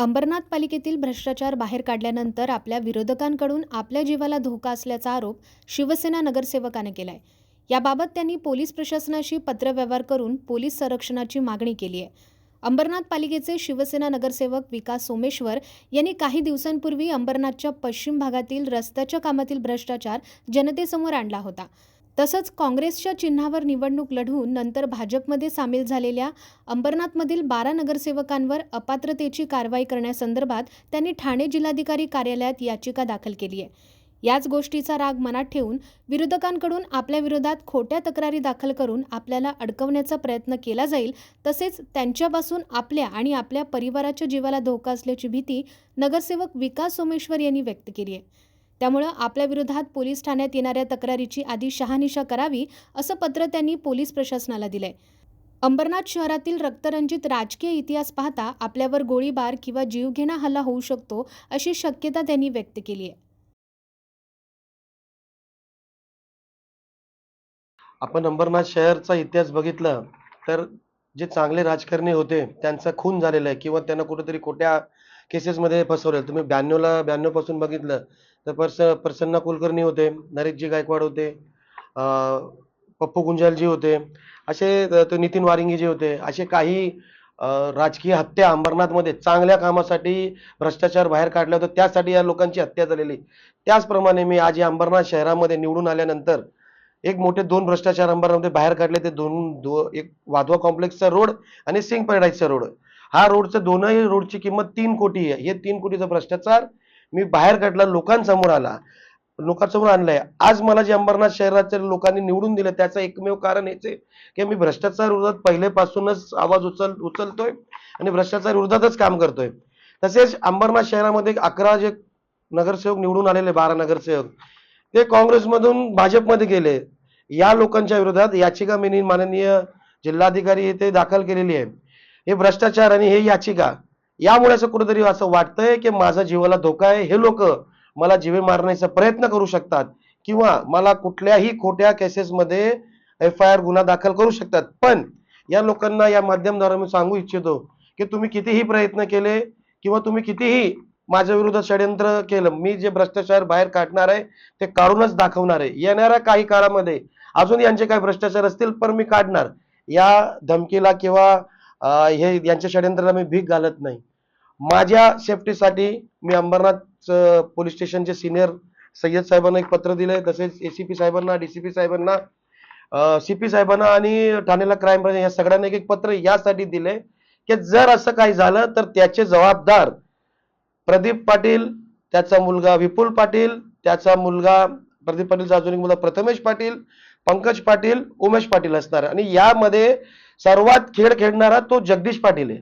अंबरनाथ पालिकेतील भ्रष्टाचार बाहेर काढल्यानंतर आपल्या विरोधकांकडून आपल्या जीवाला धोका असल्याचा आरोप शिवसेना नगरसेवकाने केलाय। याबाबत त्यांनी पोलीस प्रशासनाशी पत्रव्यवहार करून पोलीस संरक्षणाची मागणी केली आहे। अंबरनाथ पालिकेचे शिवसेना नगरसेवक विकास सोमेश्वर यांनी काही दिवसांपूर्वी अंबरनाथच्या पश्चिम भागातील रस्त्याच्या कामातील भ्रष्टाचार जनतेसमोर आणला होता। तसंच काँग्रेसच्या चिन्हावर निवडणूक लढवून नंतर भाजपमध्ये सामील झालेल्या अंबरनाथमधील 12 नगरसेवकांवर अपात्रतेची कारवाई करण्यासंदर्भात त्यांनी ठाणे जिल्हाधिकारी कार्यालयात याचिका दाखल केली आहे। याच गोष्टीचा राग मनात ठेवून विरोधकांकडून आपल्या विरोधात खोट्या तक्रारी दाखल करून आपल्याला अडकवण्याचा प्रयत्न केला जाईल, तसेच त्यांच्यापासून आपल्या आणि आपल्या परिवाराच्या जीवाला धोका असल्याची भीती नगरसेवक विकास सोमेश्वर यांनी व्यक्त केली आहे। त्यामुळे आपल्या विरोधात पोलीस ठाण्यात येणाऱ्या तक्रारीची आधी शहानिशा करावी, असं पत्र त्यांनी पोलीस प्रशासनाला दिलंय। अंबरनाथ शहरातील रक्तरंजित राजकीय इतिहास पाहता आपल्यावर गोळीबार किंवा जीवघेणा हल्ला होऊ शकतो, अशी शक्यता त्यांनी व्यक्त केली आहे। आपण अंबरनाथ शहरचा इतिहास बघितला तर जे चांगले राजकारणी होते त्यांचा खून झालेला आहे किंवा त्यांना कुठेतरी खोट्या केसेसमध्ये फसवलेलं। तुम्ही 92 पासून बघितलं तर प्रसन्न कुलकर्णी होते, नरेशजी गायकवाड होते, पप्पू गुंजालजी होते, असे ते नितीन वारिंगीजी होते, असे काही राजकीय हत्या अंबरनाथमध्ये चांगल्या कामासाठी भ्रष्टाचार बाहेर काढला होता, त्यासाठी या लोकांची हत्या झालेली। त्याचप्रमाणे मी आज या अंबरनाथ शहरामध्ये निवडून आल्यानंतर एक मोठे 2 भ्रष्टाचार अंबरनाथमध्ये बाहेर काढले। ते एक वाधवा कॉम्प्लेक्सचा रोड आणि सिंग पॅराडाईजचा रोड, हा रोडचं दोनही रोडची किंमत 3 कोटी आहे। हे 3 कोटीचा भ्रष्टाचार मी बाहेर काढला, लोकांसमोर आणलाय। आज मला जे अंबरनाथ शहराच्या लोकांनी निवडून दिलं त्याचं एकमेव कारण हेच आहे की मी भ्रष्टाचार विरोधात पहिलेपासूनच आवाज उचलतोय आणि भ्रष्टाचार विरोधातच काम करतोय। तसेच अंबरनाथ शहरामध्ये 11 जे नगरसेवक निवडून आलेले, 12 नगरसेवक ते काँग्रेसमधून भाजपमध्ये गेले। या लोकांच्या विरोधात याचिका मी माननीय जिल्हाधिकारी येथे दाखल केलेली आहे। हे भ्रष्टाचार आणि हे याचिका यामुळे असं कुठेतरी असं वाटतंय की माझा जीवाला धोका आहे। हे लोक मला जीवे मारण्याचा प्रयत्न करू शकतात किंवा मला कुठल्याही खोट्या केसेसमध्ये FIR गुन्हा दाखल करू शकतात। पण या लोकांना या माध्यमाद्वारे मी सांगू इच्छितो की तुम्ही कितीही प्रयत्न केले किंवा तुम्ही कितीही माझ्या विरोधात षड्यंत्र केलं, मी जे भ्रष्टाचार बाहेर काढणार आहे ते काढूनच दाखवणार आहे। येणाऱ्या काही काळामध्ये अजून यांचे काही भ्रष्टाचार असतील पण मी काढणार। या धमकीला किंवा हे यांच्या षड्यंत्राला मी भीक घालत नाही। माझ्या सेफ्टीसाठी मी अंबरनाथ पोलीस स्टेशनचे सिनियर सय्यद साहेबांना एक पत्र दिलंय, तसेच ACP साहेबांना, DCP साहेबांना, CP साहेबांना आणि ठाणेला क्राईम ब्रांच या सगळ्यांना एक पत्र यासाठी दिले की जर असं काही झालं तर त्याचे जबाबदार प्रदीप पाटील, त्याचा मुलगा विपुल पाटील, त्याचा मुलगा प्रदीप पाटीलचा अजून एक मुलगा प्रथमेश पाटील, पंकज पाटील, उमेश पाटील असणार आणि यामध्ये सर्वात खेळ खेळणारा तो जगदीश पाटील आहे।